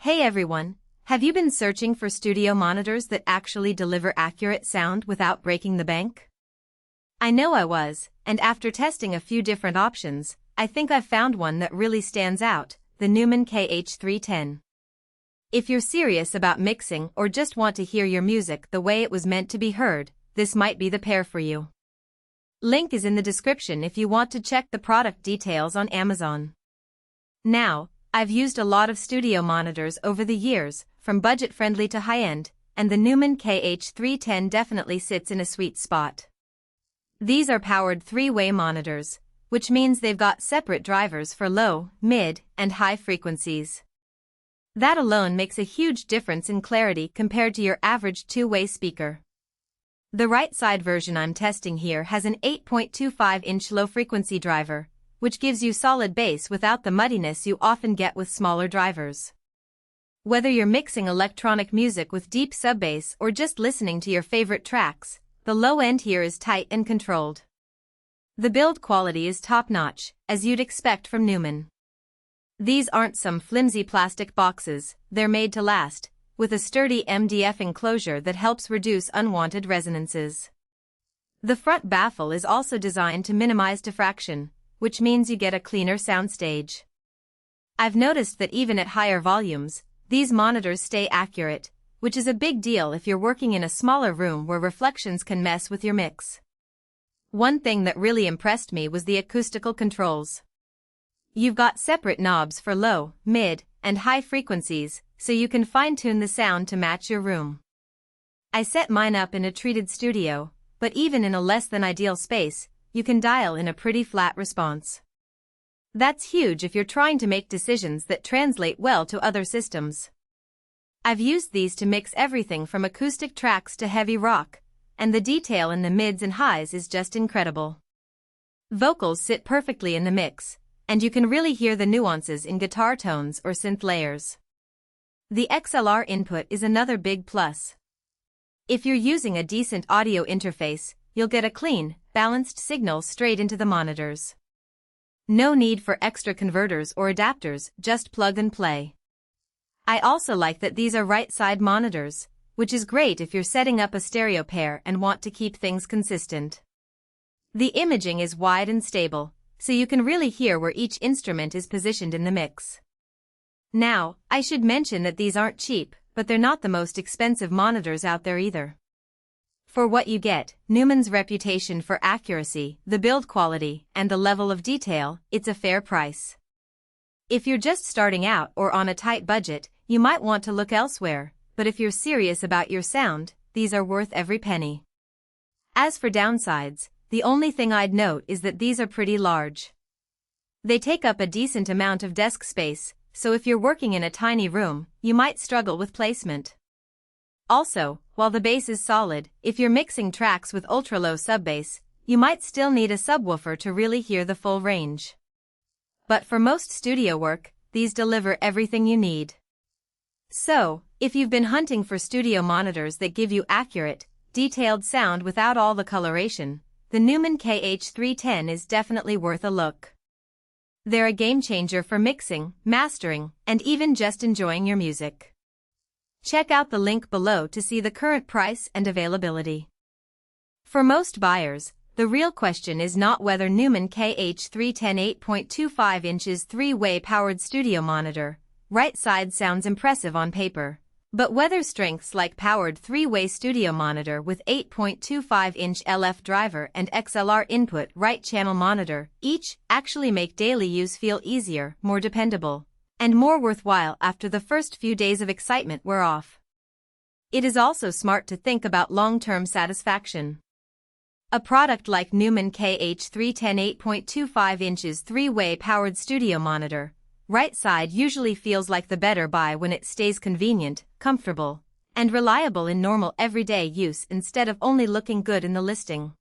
Hey everyone, have you been searching for studio monitors that actually deliver accurate sound without breaking the bank? I know I was, and after testing a few different options, I think I've found one that really stands out, the Neumann KH310. If you're serious about mixing or just want to hear your music the way it was meant to be heard, this might be the pair for you. Link is in the description if you want to check the product details on Amazon. Now, I've used a lot of studio monitors over the years, from budget-friendly to high-end, and the Neumann KH310 definitely sits in a sweet spot. These are powered three-way monitors, which means they've got separate drivers for low, mid, and high frequencies. That alone makes a huge difference in clarity compared to your average two-way speaker. The right-side version I'm testing here has an 8.25-inch low-frequency driver, which gives you solid bass without the muddiness you often get with smaller drivers. Whether you're mixing electronic music with deep sub-bass or just listening to your favorite tracks, the low end here is tight and controlled. The build quality is top-notch, as you'd expect from Neumann. These aren't some flimsy plastic boxes, they're made to last, with a sturdy MDF enclosure that helps reduce unwanted resonances. The front baffle is also designed to minimize diffraction, which means you get a cleaner soundstage. I've noticed that even at higher volumes, these monitors stay accurate, which is a big deal if you're working in a smaller room where reflections can mess with your mix. One thing that really impressed me was the acoustical controls. You've got separate knobs for low, mid, and high frequencies, so you can fine-tune the sound to match your room. I set mine up in a treated studio, but even in a less-than-ideal space, you can dial in a pretty flat response. That's huge if you're trying to make decisions that translate well to other systems. I've used these to mix everything from acoustic tracks to heavy rock, and the detail in the mids and highs is just incredible. Vocals sit perfectly in the mix, and you can really hear the nuances in guitar tones or synth layers. The XLR input is another big plus. If you're using a decent audio interface, you'll get a clean, balanced signal straight into the monitors. No need for extra converters or adapters, just plug and play. I also like that these are right-side monitors, which is great if you're setting up a stereo pair and want to keep things consistent. The imaging is wide and stable, so you can really hear where each instrument is positioned in the mix. Now, I should mention that these aren't cheap, but they're not the most expensive monitors out there either. For what you get, Neumann's reputation for accuracy, the build quality, and the level of detail, it's a fair price. If you're just starting out or on a tight budget, you might want to look elsewhere, but if you're serious about your sound, these are worth every penny. As for downsides, the only thing I'd note is that these are pretty large. They take up a decent amount of desk space, so if you're working in a tiny room, you might struggle with placement. Also, while the bass is solid, if you're mixing tracks with ultra-low sub-bass, you might still need a subwoofer to really hear the full range. But for most studio work, these deliver everything you need. So, if you've been hunting for studio monitors that give you accurate, detailed sound without all the coloration, the Neumann KH310 is definitely worth a look. They're a game-changer for mixing, mastering, and even just enjoying your music. Check out the link below to see the current price and availability. For most buyers, the real question is not whether Neumann KH310 8.25 inches three-way powered studio monitor, right side sounds impressive on paper, but whether strengths like powered three-way studio monitor with 8.25-inch LF driver and XLR input right channel monitor each actually make daily use feel easier, more dependable, and more worthwhile after the first few days of excitement wear off. It is also smart to think about long-term satisfaction. A product like Neumann KH310 8.25 inches three-way powered studio monitor, right side usually feels like the better buy when it stays convenient, comfortable, and reliable in normal everyday use instead of only looking good in the listing.